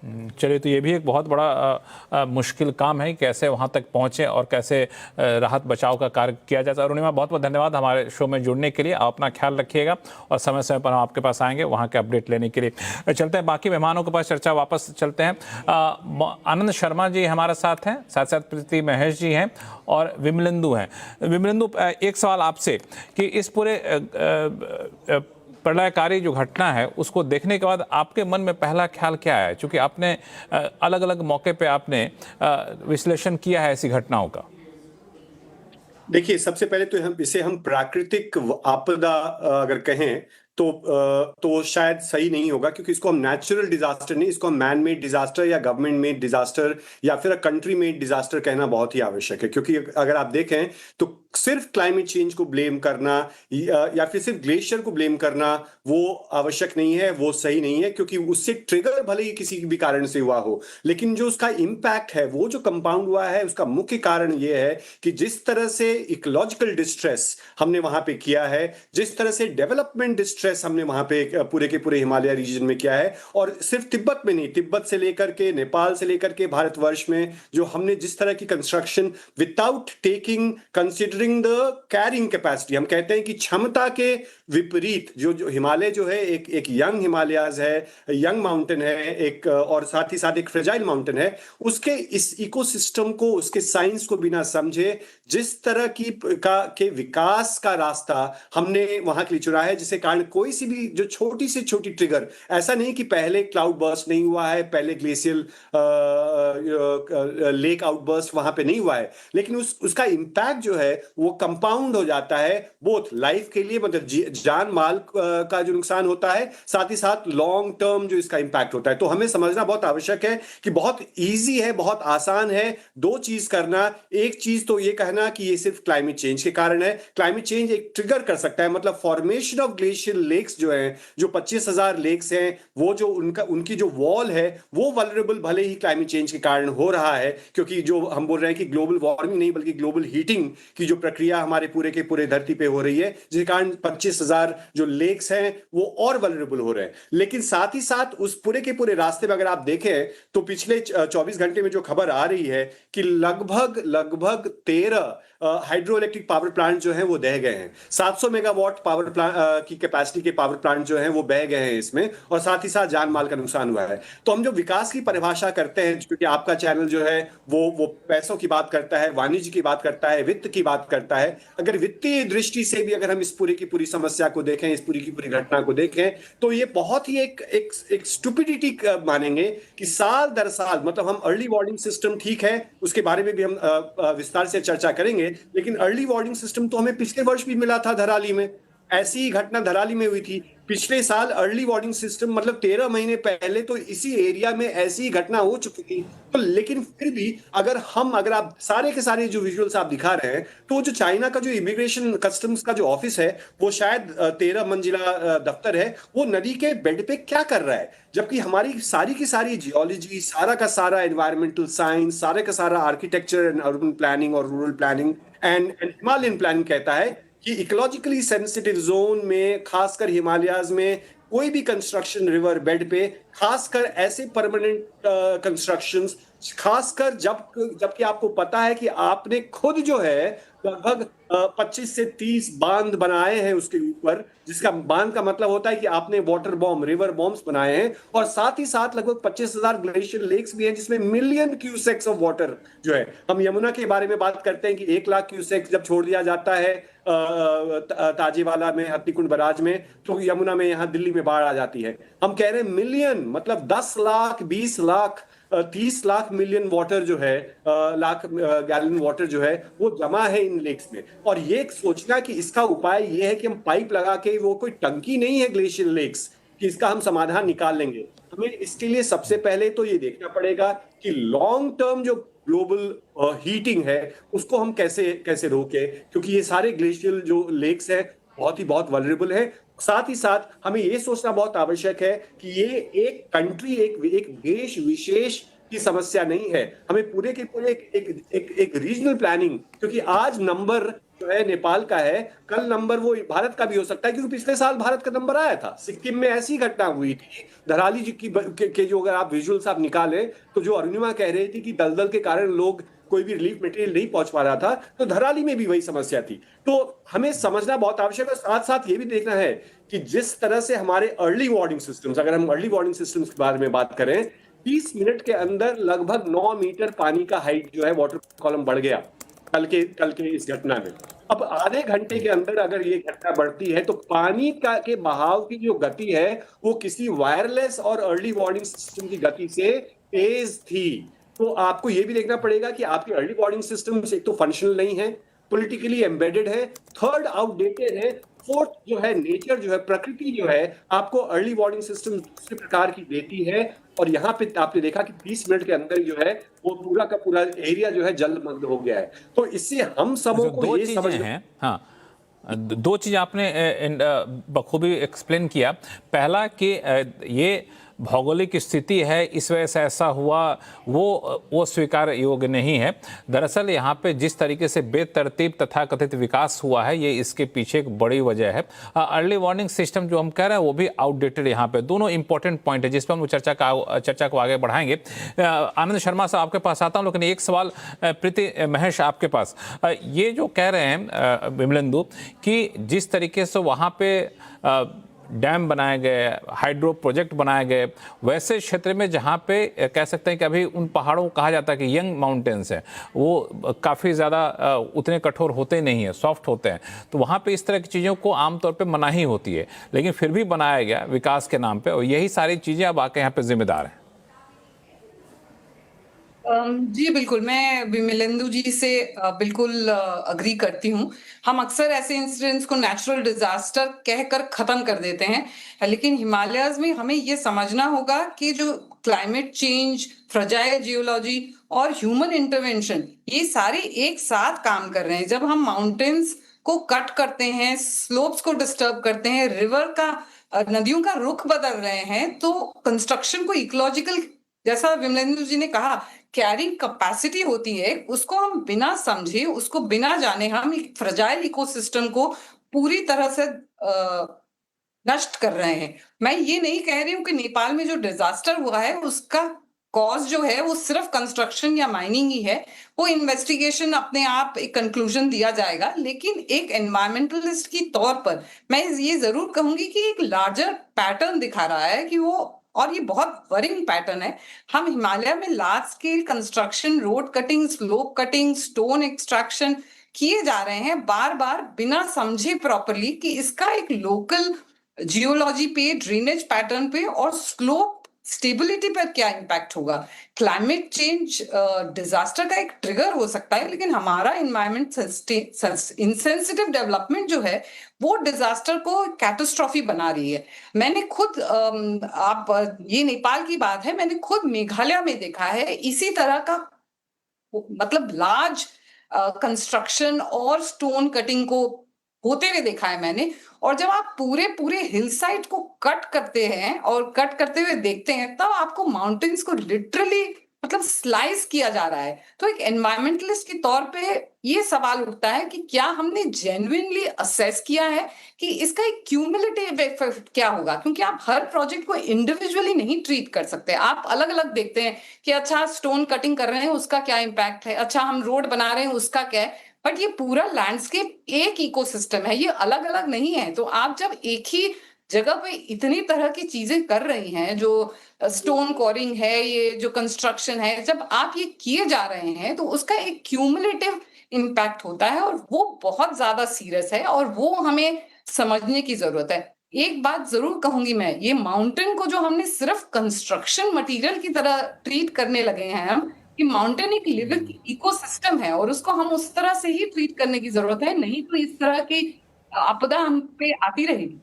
चलिए, तो ये भी एक बहुत बड़ा मुश्किल काम है कि कैसे वहाँ तक पहुँचें और कैसे राहत बचाव का कार्य किया जाए। अरुणिमा, बहुत बहुत धन्यवाद हमारे शो में जुड़ने के लिए। आप अपना ख्याल रखिएगा और समय समय पर हम आपके पास आएंगे वहाँ के अपडेट लेने के लिए। चलते हैं बाकी मेहमानों के पास, चर्चा वापस चलते हैं। आनंद शर्मा जी हमारे साथ हैं, साथ साथ प्रीति महेश जी हैं और विमलेंदु हैं। विमलेंदु, एक सवाल आपसे कि इस पूरे प्रलयकारी जो घटना है उसको देखने के बाद आपके मन में पहला ख्याल क्या है, क्योंकि आपने अलग अलग मौके पे आपने विश्लेषण किया है ऐसी घटनाओं का? देखिए, सबसे पहले तो हम प्राकृतिक आपदा अगर कहें तो शायद सही नहीं होगा, क्योंकि इसको हम नेचुरल डिजास्टर नहीं, इसको हम मैन मेड डिजास्टर या गवर्नमेंट मेड डिजास्टर या फिर कंट्री मेड डिजास्टर कहना बहुत ही आवश्यक है। क्योंकि अगर आप देखें तो सिर्फ क्लाइमेट चेंज को ब्लेम करना या फिर सिर्फ ग्लेशियर को ब्लेम करना वो आवश्यक नहीं है, वो सही नहीं है, क्योंकि उससे ट्रिगर भले ही किसी भी कारण से हुआ हो, लेकिन जो उसका इम्पैक्ट है, वो जो कंपाउंड हुआ है, उसका मुख्य कारण ये है कि जिस तरह से इकोलॉजिकल डिस्ट्रेस हमने वहां पे किया है, जिस तरह से डेवलपमेंट डिस्ट्रेस हमने वहां पे पूरे के पूरे हिमालय रीजन में किया है, और सिर्फ तिब्बत में नहीं, तिब्बत से लेकर के नेपाल से लेकर के भारतवर्ष में जो हमने जिस तरह की construction without taking considering the carrying capacity, हम कहते हैं कि क्षमता के विपरीत जो हिमालय जो है एक यंग हिमालयाज है, यंग माउंटेन है, एक और साथ ही साथ एक फ्रेजाइल माउंटेन है, उसके इस इकोसिस्टम को, उसके साइंस को बिना समझे जिस तरह के विकास का रास्ता हमने वहां के लिए चुना है, जिसके कारण कोई सी भी जो छोटी से छोटी ट्रिगर, ऐसा नहीं कि पहले क्लाउड बर्स्ट नहीं हुआ है, पहले ग्लेशियल लेक आउटबर्स्ट वहां पे नहीं हुआ है, लेकिन उसका इंपैक्ट जो है वो कंपाउंड हो जाता है, बोथ लाइफ के लिए, मतलब जान माल का जो नुकसान होता है, साथ ही साथ लॉन्ग टर्म जो इसका इंपैक्ट होता है। तो हमें समझना बहुत आवश्यक है कि बहुत इजी है, बहुत आसान है दो चीज करना। एक चीज तो ये कहना कि ये सिर्फ क्लाइमेट चेंज के कारण है, क्लाइमेट चेंज एक ट्रिगर कर सकता है, मतलब फॉर्मेशन ऑफ ग्लेशियल लेक्स जो है, जो 25,000 लेक्स हैं, वो जो उनकी जो वॉल है वो वल्नरेबल भले ही क्लाइमेट चेंज के कारण हो रहा है, क्योंकि जो हम बोल रहे हैं कि ग्लोबल वार्मिंग नहीं बल्कि ग्लोबल हीटिंग की जो प्रक्रिया हमारे पूरे के पूरे धरती पे हो रही है, जिसके कारण 25,000 जो लेक्स हैं वो और वल्नरेबल हो रहे हैं। लेकिन साथ ही साथ उस पूरे के पूरे रास्ते में अगर आप देखें तो पिछले 24 घंटे में जो खबर आ रही है कि लगभग 13 हाइड्रो इलेक्ट्रिक पावर प्लांट जो हैं वो दह गए हैं, 700 मेगावाट पावर प्लांट की कैपेसिटी के पावर प्लांट जो हैं वो बह गए हैं इसमें, और साथ ही साथ जान माल का नुकसान हुआ है। तो हम जो विकास की परिभाषा करते हैं, क्योंकि आपका चैनल जो है वो पैसों की बात करता है, वाणिज्य की बात करता है, वित्त की बात करता है, अगर वित्तीय दृष्टि से भी अगर हम इस पूरी की पूरी समस्या को देखें, इस पूरी की पूरी घटना को देखें, तो ये बहुत ही एक स्टुपिडिटी मानेंगे कि साल दर साल, मतलब हम अर्ली वार्निंग सिस्टम ठीक है, उसके बारे में भी हम विस्तार से चर्चा करेंगे, लेकिन अर्ली वार्निंग सिस्टम तो हमें पिछले वर्ष भी मिला था धराली में, ऐसी ही घटना धराली में हुई थी पिछले साल। अर्ली वार्निंग सिस्टम मतलब 13 महीने पहले तो इसी एरिया में ऐसी ही घटना हो चुकी थी। तो लेकिन फिर भी अगर आप सारे के सारे जो विजुअल्स आप दिखा रहे हैं, तो जो चाइना का जो इमिग्रेशन कस्टम्स का जो ऑफिस है, वो शायद 13 मंजिला दफ्तर है, वो नदी के बेड पे क्या कर रहा है, जबकि हमारी सारी की सारी जियोलॉजी, सारा का सारा एनवायरमेंटल साइंस, सारे का सारा आर्किटेक्चर एंड अर्बन प्लानिंग और rural planning and Himalayan planning कहता है कि इकोलॉजिकली सेंसिटिव जोन में, खासकर हिमालयाज में, कोई भी कंस्ट्रक्शन रिवर बेड पे, खासकर ऐसे परमानेंट कंस्ट्रक्शंस, खासकर जबकि आपको पता है कि आपने खुद जो है लगभग 25 से 30 बांध बनाए हैं उसके ऊपर, जिसका बांध का मतलब होता है कि आपने वाटर बॉम्ब, रिवर बॉम्ब्स बनाए हैं, और साथ ही साथ लगभग 25,000 ग्लेशियर लेक्स भी हैं, जिसमें मिलियन क्यूसेक्स ऑफ वाटर जो है, हम यमुना के बारे में बात करते हैं कि 1 लाख क्यूसेक्स जब छोड़ दिया जाता है ताजेवाला में, हत्तीकुंड बराज में, तो यमुना में, यहाँ दिल्ली में बाढ़ आ जाती है। हम कह रहे हैं मिलियन, मतलब 10 लाख, 20 लाख, 30 लाख मिलियन वाटर जो है, लाख गैलन वाटर जो है वो जमा है इन लेक्स में। और ये सोचना कि इसका उपाय ये है कि हम पाइप लगा के, वो कोई टंकी नहीं है ग्लेशियर लेक्स कि इसका हम समाधान निकाल लेंगे। हमें इसके लिए सबसे पहले तो ये देखना पड़ेगा कि लॉन्ग टर्म जो ग्लोबल हीटिंग है उसको हम कैसे रोके, क्योंकि ये सारे ग्लेशियल जो लेक्स है बहुत वल्नरेबल है। साथ ही साथ हमें ये सोचना बहुत आवश्यक है कि ये एक कंट्री, एक देश विशेष की समस्या नहीं है, हमें पूरे के पूरे एक रीजनल प्लानिंग, क्योंकि आज नंबर जो जो है नेपाल का है, कल नंबर वो भारत का भी हो सकता है, क्योंकि पिछले साल भारत का नंबर आया था। सिक्किम में ऐसी घटना हुई थी। धराली जी के जो अगर आप विजुअल्स आप निकालें, तो जो अरुणिमा कह रही थी कि दलदल के कारण लोग कोई भी रिलीफ मटेरियल नहीं पहुंच पा रहा था, तो धराली में भी वही समस्या थी। तो हमें समझना बहुत आवश्यक है। साथ साथ ये भी देखना है कि जिस तरह से हमारे अर्ली वार्निंग सिस्टम्स, अगर हम अर्ली वार्निंग सिस्टम्स के बारे में बात करें, 30 मिनट के अंदर लगभग 9 मीटर पानी का हाइट जो है वाटर कॉलम बढ़ गया कल के इस घटना में। अब आधे घंटे के अंदर अगर ये घटना बढ़ती है, तो पानी का के बहाव की जो गति है वो किसी वायरलेस और अर्ली वार्निंग सिस्टम की गति से तेज थी। तो आपको ये भी देखना पड़ेगा कि आपके अर्ली वार्निंग सिस्टम्स एक तो फंक्शनल नहीं है, पॉलिटिकली एम्बेडेड है, थर्ड आउटडेटेड है, फोर्थ जो है नेचर जो है, प्रकृति जो है, आपको अर्ली वार्निंग सिस्टम दूसरे प्रकार की देती है। और यहाँ पे आपने देखा कि 30 मिनट के अंदर जो है वो पूरा का पूरा एरिया जो है जलमग्न हो गया है। तो इससे हम सबों को ये समझना हैं। हाँ, दो चीज आपने बखूबी एक्सप्लेन किया। पहला कि ये भौगोलिक स्थिति है, इस वजह से ऐसा हुआ, वो स्वीकार योग्य नहीं है। दरअसल यहाँ पे जिस तरीके से बेतरतीब तथा कथित विकास हुआ है, ये इसके पीछे एक बड़ी वजह है। अर्ली वार्निंग सिस्टम जो हम कह रहे हैं वो भी आउटडेटेड यहाँ पे। दोनों इंपॉर्टेंट पॉइंट है जिस पर हम चर्चा को आगे बढ़ाएंगे। आनंद शर्मा साहब आपके पास आता हूँ, लेकिन एक सवाल प्रीति महेश आपके पास। ये जो कह रहे हैं विमलेंदु कि जिस तरीके से वहाँ पे डैम बनाए गए, हाइड्रो प्रोजेक्ट बनाए गए, वैसे क्षेत्र में जहाँ पे कह सकते हैं कि अभी उन पहाड़ों को कहा जाता है कि यंग माउंटेन्स हैं, वो काफ़ी ज़्यादा उतने कठोर होते नहीं हैं, सॉफ्ट होते हैं, तो वहाँ पे इस तरह की चीज़ों को आमतौर पे मनाही होती है, लेकिन फिर भी बनाया गया विकास के नाम पे, और यही सारी चीज़ें अब आके यहाँ पे जिम्मेदार हैं। जी बिल्कुल, मैं विमलेंदु जी से बिल्कुल अग्री करती हूँ। हम अक्सर ऐसे इंसिडेंट्स को नेचुरल डिजास्टर कहकर खत्म कर देते हैं, लेकिन हिमालयाज में हमें ये समझना होगा कि जो क्लाइमेट चेंज, फ्रजाइल जियोलॉजी और ह्यूमन इंटरवेंशन, ये सारे एक साथ काम कर रहे हैं। जब हम माउंटेन्स को कट करते हैं, स्लोप्स को डिस्टर्ब करते हैं, रिवर का नदियों का रुख बदल रहे हैं, तो कंस्ट्रक्शन को इकोलॉजिकल, जैसा विमलेंदु जी ने कहा, कैरिंग कैपेसिटी होती है, उसको हम बिना समझे, उसको बिना जाने हम एक फ्रजाइल इकोसिस्टम को पूरी तरह से नष्ट कर रहे हैं। मैं ये नहीं कह रही हूँ कि नेपाल में जो डिजास्टर हुआ है उसका कॉज जो है वो सिर्फ कंस्ट्रक्शन या माइनिंग ही है। वो इन्वेस्टिगेशन अपने आप एक कंक्लूजन दिया जाएगा, लेकिन एक एनवायरमेंटलिस्ट की तौर पर मैं ये जरूर कहूंगी कि एक लार्जर पैटर्न दिखा रहा है कि वो, और ये बहुत वरिंग पैटर्न है। हम हिमालय में large scale construction, road cutting, slope cutting, stone extraction किए जा रहे हैं बार बार बिना समझे प्रॉपरली कि इसका एक लोकल जियोलॉजी पे, ड्रेनेज पैटर्न पे और स्लोप स्टेबिलिटी पर क्या इम्पैक्ट होगा। क्लाइमेट चेंज डिजास्टर का एक ट्रिगर हो सकता है, लेकिन हमारा इन्वायरमेंट इंसेंसिटिव डेवलपमेंट जो है वो डिजास्टर को कैटास्ट्रॉफी बना रही है। मैंने खुद ये नेपाल की बात है, मैंने खुद मेघालय में देखा है इसी तरह का, मतलब लार्ज कंस्ट्रक्शन और स्टोन कटिंग को होते हुए देखा है मैंने। और जब आप पूरे हिल साइड को कट करते हैं और कट करते हुए देखते हैं, तब आपको माउंटेन्स को लिटरली मतलब स्लाइस किया जा रहा है। तो एक एनवायरमेंटलिस्ट के तौर पे ये सवाल उठता है कि क्या हमने जेन्युइनली असेस किया है कि इसका एक क्यूमुलेटिव इफेक्ट क्या होगा, क्योंकि आप हर प्रोजेक्ट को इंडिविजुअली नहीं ट्रीट कर सकते। आप अलग अलग देखते हैं कि अच्छा स्टोन कटिंग कर रहे हैं उसका क्या इम्पैक्ट है, अच्छा हम रोड बना रहे हैं उसका क्या है, बट ये पूरा लैंडस्केप एक इकोसिस्टम है, ये अलग अलग नहीं है। तो आप जब एक ही जगह पे इतनी तरह की चीजें कर रही हैं, जो स्टोन कोरिंग है, ये जो कंस्ट्रक्शन है, जब आप ये किए जा रहे हैं तो उसका एक क्यूमुलेटिव इम्पैक्ट होता है और वो बहुत ज्यादा सीरियस है और वो हमें समझने की जरूरत है। एक बात जरूर कहूंगी मैं, ये माउंटेन को जो हमने सिर्फ कंस्ट्रक्शन मटेरियल की तरह ट्रीट करने लगे हैं हम, कि माउंटेन एक लिविंग इकोसिस्टम है और उसको हम उस तरह से ही ट्रीट करने की जरूरत है, नहीं तो इस तरह की आपदा हम पे आती रहेगी।